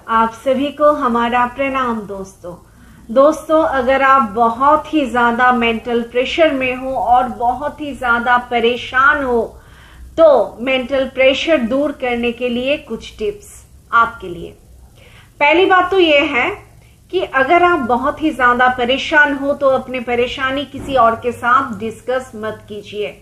आप सभी को हमारा प्रणाम दोस्तों, अगर आप बहुत ही ज्यादा मेंटल प्रेशर में हो और बहुत ही ज्यादा परेशान हो तो मेंटल प्रेशर दूर करने के लिए कुछ टिप्स आपके लिए। पहली बात तो यह है कि अगर आप बहुत ही ज्यादा परेशान हो तो अपनी परेशानी किसी और के साथ डिस्कस मत कीजिए।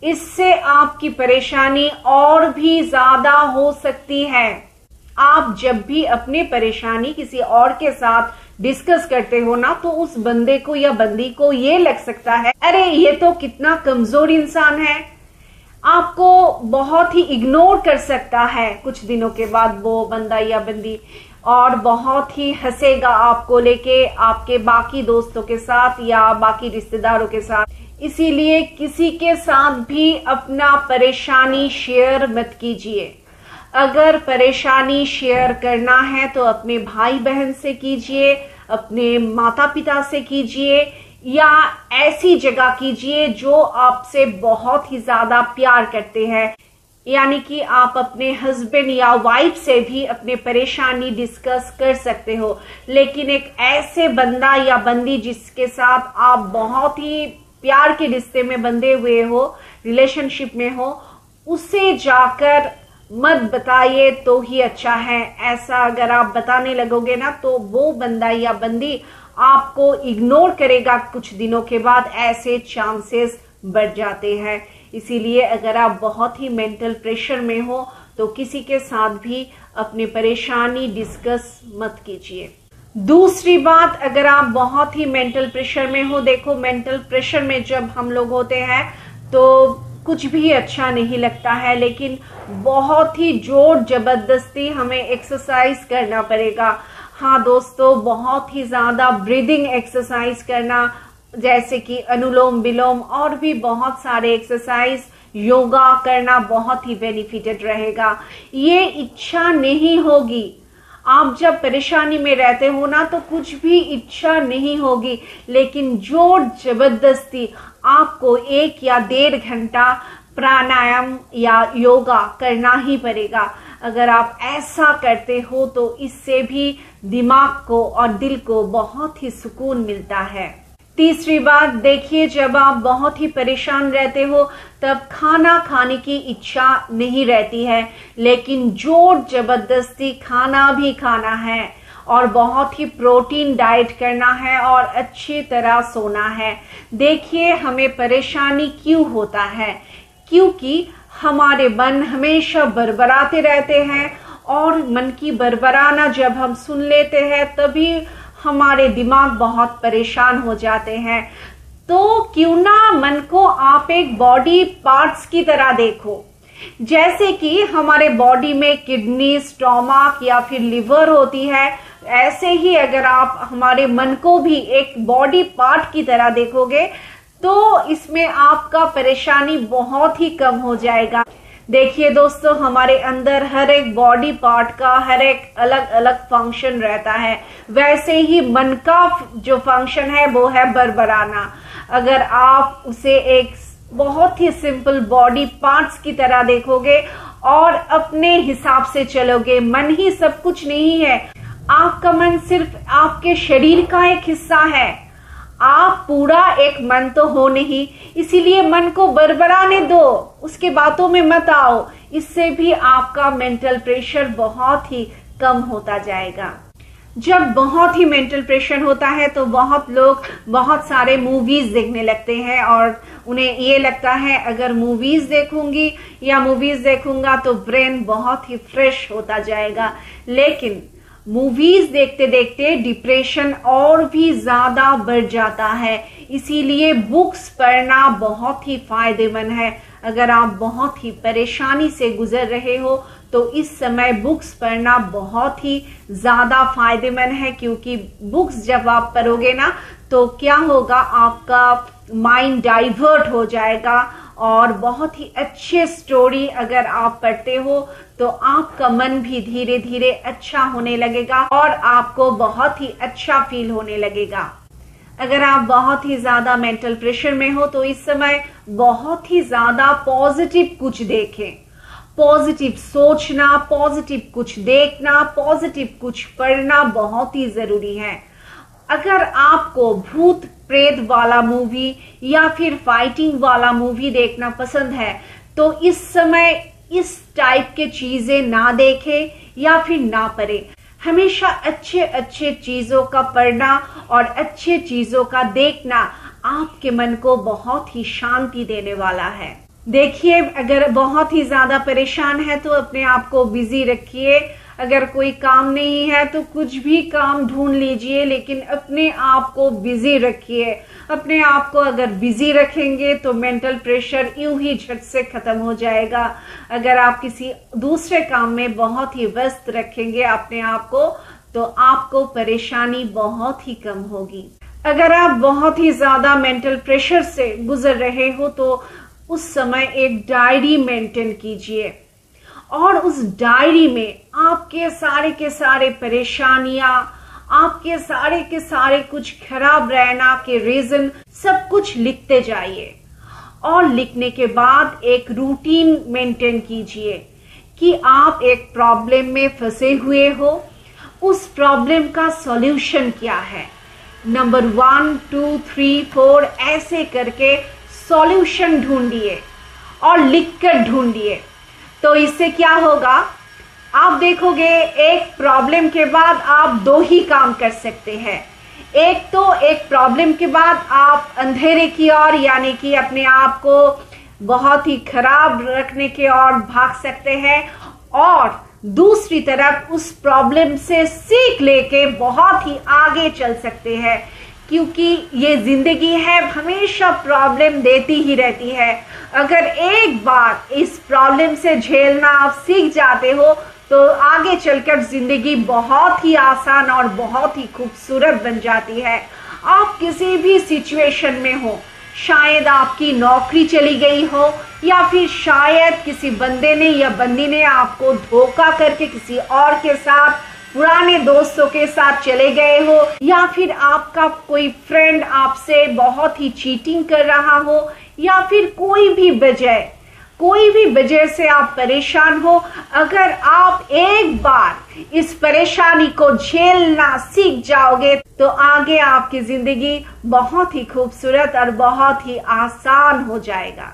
इससे आपकी परेशानी और भी ज्यादा हो सकती है। आप जब भी अपनी परेशानी किसी और के साथ डिस्कस करते हो ना, तो उस बंदे को या बंदी को ये लग सकता है, अरे ये तो कितना कमजोर इंसान है, आपको बहुत ही इग्नोर कर सकता है कुछ दिनों के बाद वो बंदा या बंदी, और बहुत ही हंसेगा आपको लेके आपके बाकी दोस्तों के साथ या बाकी रिश्तेदारों के साथ। इसीलिए किसी के साथ भी अपना परेशानी शेयर मत कीजिए। अगर परेशानी शेयर करना है तो अपने भाई बहन से कीजिए, अपने माता पिता से कीजिए, या ऐसी जगह कीजिए जो आपसे बहुत ही ज्यादा प्यार करते हैं। यानी कि आप अपने हस्बैंड या वाइफ से भी अपने परेशानी डिस्कस कर सकते हो, लेकिन एक ऐसे बंदा या बंदी जिसके साथ आप बहुत ही प्यार के रिश्ते में बंधे हुए हो, रिलेशनशिप में हो, उसे जाकर मत बताइए तो ही अच्छा है। ऐसा अगर आप बताने लगोगे ना तो वो बंदा या बंदी आपको इग्नोर करेगा कुछ दिनों के बाद, ऐसे चांसेस बढ़ जाते हैं। इसीलिए अगर आप बहुत ही मेंटल प्रेशर में हो तो किसी के साथ भी अपनी परेशानी डिस्कस मत कीजिए। दूसरी बात, अगर आप बहुत ही मेंटल प्रेशर में हो, देखो मेंटल प्रेशर में जब हम लोग होते हैं तो कुछ भी अच्छा नहीं लगता है, लेकिन बहुत ही जोर जबरदस्ती हमें एक्सरसाइज करना पड़ेगा। हाँ दोस्तों, बहुत ही ज्यादा ब्रीदिंग एक्सरसाइज करना, जैसे कि अनुलोम विलोम और भी बहुत सारे एक्सरसाइज, योगा करना बहुत ही बेनिफिटेड रहेगा। ये इच्छा नहीं होगी, आप जब परेशानी में रहते हो ना तो कुछ भी इच्छा नहीं होगी, लेकिन जोर जबरदस्ती आपको 1 या 1.5 घंटा प्राणायाम या योगा करना ही पड़ेगा। अगर आप ऐसा करते हो तो इससे भी दिमाग को और दिल को बहुत ही सुकून मिलता है। तीसरी बात, देखिए जब आप बहुत ही परेशान रहते हो तब खाना खाने की इच्छा नहीं रहती है, लेकिन जोर जबरदस्ती खाना भी खाना है और बहुत ही प्रोटीन डाइट करना है और अच्छी तरह सोना है। देखिए हमें परेशानी क्यों होता है, क्योंकि हमारे मन हमेशा बरबराते रहते हैं, और मन की बरबराना जब हम सुन लेते हैं तभी हमारे दिमाग बहुत परेशान हो जाते हैं। तो क्यों ना मन को आप एक बॉडी पार्ट्स की तरह देखो। जैसे कि हमारे बॉडी में किडनी, स्टोमक या फिर लिवर होती है, ऐसे ही अगर आप हमारे मन को भी एक बॉडी पार्ट की तरह देखोगे तो इसमें आपका परेशानी बहुत ही कम हो जाएगा। देखिए दोस्तों, हमारे अंदर हर एक बॉडी पार्ट का हर एक अलग अलग फंक्शन रहता है, वैसे ही मन का जो फंक्शन है वो है बरबराना। अगर आप उसे एक बहुत ही सिंपल बॉडी पार्ट्स की तरह देखोगे और अपने हिसाब से चलोगे, मन ही सब कुछ नहीं है, आपका मन सिर्फ आपके शरीर का एक हिस्सा है, आप पूरा एक मन तो हो नहीं। इसीलिए मन को बरबराने दो, उसके बातों में मत आओ, इससे भी आपका मेंटल प्रेशर बहुत ही कम होता जाएगा। जब बहुत ही मेंटल प्रेशर होता है तो बहुत लोग बहुत सारे मूवीज देखने लगते हैं और उन्हें ये लगता है अगर मूवीज देखूंगी या मूवीज देखूंगा तो ब्रेन बहुत ही फ्रेश होता जाएगा, लेकिन मूवीज देखते देखते डिप्रेशन और भी ज्यादा बढ़ जाता है। इसीलिए बुक्स पढ़ना बहुत ही फायदेमंद है। अगर आप बहुत ही परेशानी से गुजर रहे हो तो इस समय बुक्स पढ़ना बहुत ही ज्यादा फायदेमंद है, क्योंकि बुक्स जब आप पढ़ोगे ना तो क्या होगा, आपका माइंड डाइवर्ट हो जाएगा और बहुत ही अच्छे स्टोरी अगर आप पढ़ते हो तो आपका मन भी धीरे धीरे अच्छा होने लगेगा और आपको बहुत ही अच्छा फील होने लगेगा। अगर आप बहुत ही ज्यादा मेंटल प्रेशर में हो तो इस समय बहुत ही ज्यादा पॉजिटिव कुछ देखें, पॉजिटिव सोचना, पॉजिटिव कुछ देखना, पॉजिटिव कुछ पढ़ना बहुत ही जरूरी है। अगर आपको भूत प्रेत वाला मूवी या फिर फाइटिंग वाला मूवी देखना पसंद है तो इस समय इस टाइप के चीजें ना देखें या फिर ना पढ़े। हमेशा अच्छे अच्छे चीजों का पढ़ना और अच्छे चीजों का देखना आपके मन को बहुत ही शांति देने वाला है। देखिए, अगर बहुत ही ज्यादा परेशान है तो अपने आप को बिजी रखिए। अगर कोई काम नहीं है तो कुछ भी काम ढूंढ लीजिए, लेकिन अपने आप को बिजी रखिए। अपने आप को अगर बिजी रखेंगे तो मेंटल प्रेशर यूं ही झट से खत्म हो जाएगा। अगर आप किसी दूसरे काम में बहुत ही व्यस्त रखेंगे अपने आप को तो आपको परेशानी बहुत ही कम होगी। अगर आप बहुत ही ज्यादा मेंटल प्रेशर से गुजर रहे हो तो उस समय एक डायरी मेंटेन कीजिए और उस डायरी में आपके सारे के सारे परेशानियां, आपके सारे के सारे कुछ खराब रहना के रीजन सब कुछ लिखते जाइए। और लिखने के बाद एक रूटीन मेंटेन कीजिए कि आप एक प्रॉब्लम में फंसे हुए हो, उस प्रॉब्लम का सॉल्यूशन क्या है। नंबर 1, 2, 3, 4 ऐसे करके सॉल्यूशन ढूंढिए और लिखकर ढूंढिए। तो इससे क्या होगा, आप देखोगे एक प्रॉब्लम के बाद आप दो ही काम कर सकते हैं। एक तो एक प्रॉब्लम के बाद आप अंधेरे की ओर यानी कि अपने आप को बहुत ही खराब रखने की ओर भाग सकते हैं और दूसरी तरफ उस प्रॉब्लम से सीख लेके बहुत ही आगे चल सकते हैं। क्योंकि ये जिंदगी है, हमेशा प्रॉब्लम देती ही रहती है। अगर एक बार इस प्रॉब्लम से झेलना आप सीख जाते हो तो आगे चलकर जिंदगी बहुत ही आसान और बहुत ही खूबसूरत बन जाती है। आप किसी भी सिचुएशन में हो, शायद आपकी नौकरी चली गई हो या फिर शायद किसी बंदे ने या बंदी ने आपको धोखा करके किसी और के साथ, पुराने दोस्तों के साथ चले गए हो, या फिर आपका कोई फ्रेंड आपसे बहुत ही चीटिंग कर रहा हो, या फिर कोई भी वजह से आप परेशान हो। अगर आप एक बार इस परेशानी को झेलना सीख जाओगे तो आगे आपकी जिंदगी बहुत ही खूबसूरत और बहुत ही आसान हो जाएगा।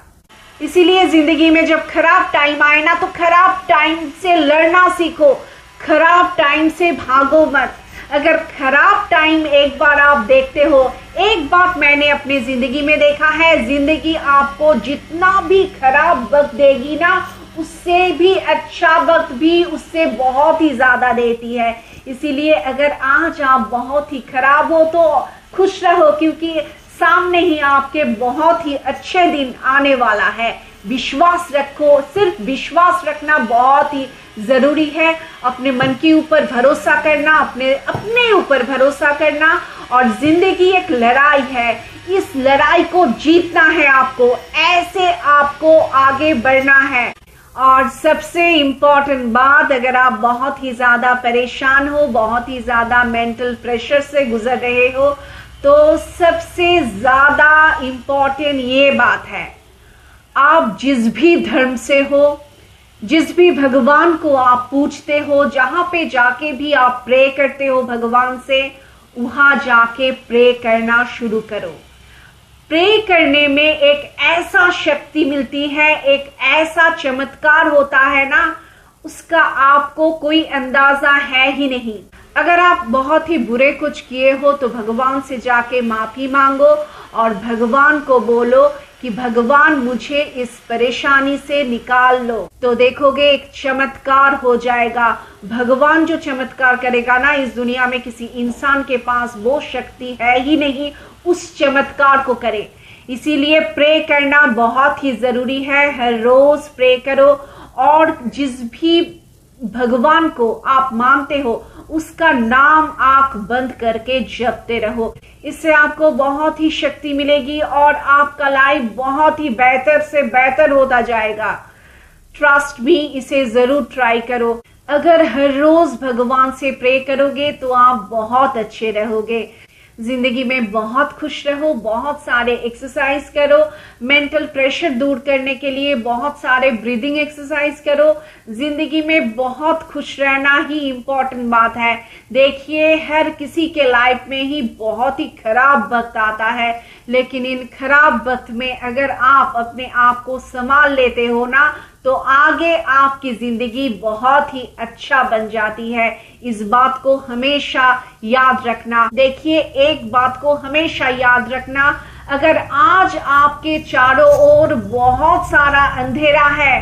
इसीलिए जिंदगी में जब खराब टाइम आए ना तो खराब टाइम से लड़ना सीखो, खराब टाइम से भागो मत। अगर खराब टाइम एक बार आप देखते हो, एक बात मैंने अपनी जिंदगी में देखा है, जिंदगी आपको जितना भी खराब वक्त देगी ना उससे भी अच्छा वक्त भी उससे बहुत ही ज्यादा देती है। इसीलिए अगर आज आप बहुत ही खराब हो तो खुश रहो, क्योंकि सामने ही आपके बहुत ही अच्छे दिन आने वाला है। विश्वास रखो, सिर्फ विश्वास रखना बहुत ही जरूरी है। अपने मन के ऊपर भरोसा करना, अपने ऊपर भरोसा करना। और जिंदगी एक लड़ाई है, इस लड़ाई को जीतना है आपको, ऐसे आपको आगे बढ़ना है। और सबसे इम्पोर्टेंट बात, अगर आप बहुत ही ज्यादा परेशान हो, बहुत ही ज्यादा मेंटल प्रेशर से गुजर रहे हो तो सबसे ज्यादा इम्पोर्टेंट ये बात है, आप जिस भी धर्म से हो, जिस भी भगवान को आप पूजते हो, जहां पे जाके भी आप प्रे करते हो भगवान से, वहां जाके प्रे करना शुरू करो। प्रे करने में एक ऐसा शक्ति मिलती है, एक ऐसा चमत्कार होता है ना, उसका आपको कोई अंदाजा है ही नहीं। अगर आप बहुत ही बुरे कुछ किए हो तो भगवान से जाके माफी मांगो और भगवान को बोलो कि भगवान मुझे इस परेशानी से निकाल लो, तो देखोगे एक चमत्कार हो जाएगा। भगवान जो चमत्कार करेगा ना, इस दुनिया में किसी इंसान के पास वो शक्ति है ही नहीं उस चमत्कार को करे। इसीलिए प्रे करना बहुत ही जरूरी है। हर रोज प्रे करो और जिस भी भगवान को आप मानते हो उसका नाम आंख बंद करके जपते रहो। इससे आपको बहुत ही शक्ति मिलेगी और आपका लाइफ बहुत ही बेहतर से बेहतर होता जाएगा। ट्रस्ट मी, इसे जरूर ट्राई करो। अगर हर रोज भगवान से प्रे करोगे तो आप बहुत अच्छे रहोगे। जिंदगी में बहुत खुश रहो, बहुत सारे एक्सरसाइज करो, मेंटल प्रेशर दूर करने के लिए बहुत सारे ब्रीदिंग एक्सरसाइज करो। जिंदगी में बहुत खुश रहना ही इंपॉर्टेंट बात है। देखिए, हर किसी के लाइफ में ही बहुत ही खराब वक्त आता है, लेकिन इन खराब वक्त में अगर आप अपने आप को संभाल लेते हो ना, तो आगे आपकी जिंदगी बहुत ही अच्छा बन जाती है। इस बात को हमेशा याद रखना। देखिए, एक बात को हमेशा याद रखना, अगर आज आपके चारों ओर बहुत सारा अंधेरा है,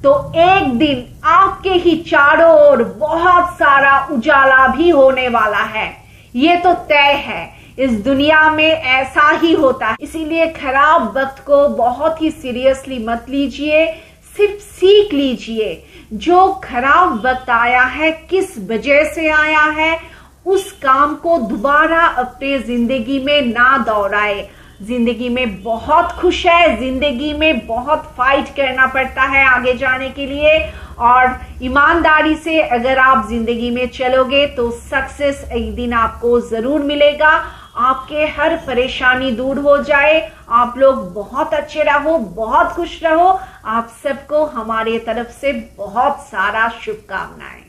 तो एक दिन आपके ही चारों ओर बहुत सारा उजाला भी होने वाला है। ये तो तय है, इस दुनिया में ऐसा ही होता है। इसीलिए खराब वक्त को बहुत ही सीरियसली मत लीजिए, सिर्फ सीख लीजिए जो खराब वक्त आया है किस वजह से आया है, उस काम को दोबारा अपने जिंदगी में ना दोहराए। जिंदगी में बहुत खुश है, जिंदगी में बहुत फाइट करना पड़ता है आगे जाने के लिए, और ईमानदारी से अगर आप जिंदगी में चलोगे तो सक्सेस एक दिन आपको जरूर मिलेगा। आपके हर परेशानी दूर हो जाए। आप लोग बहुत अच्छे रहो, बहुत खुश रहो। आप सबको हमारे तरफ से बहुत सारा शुभकामनाएं।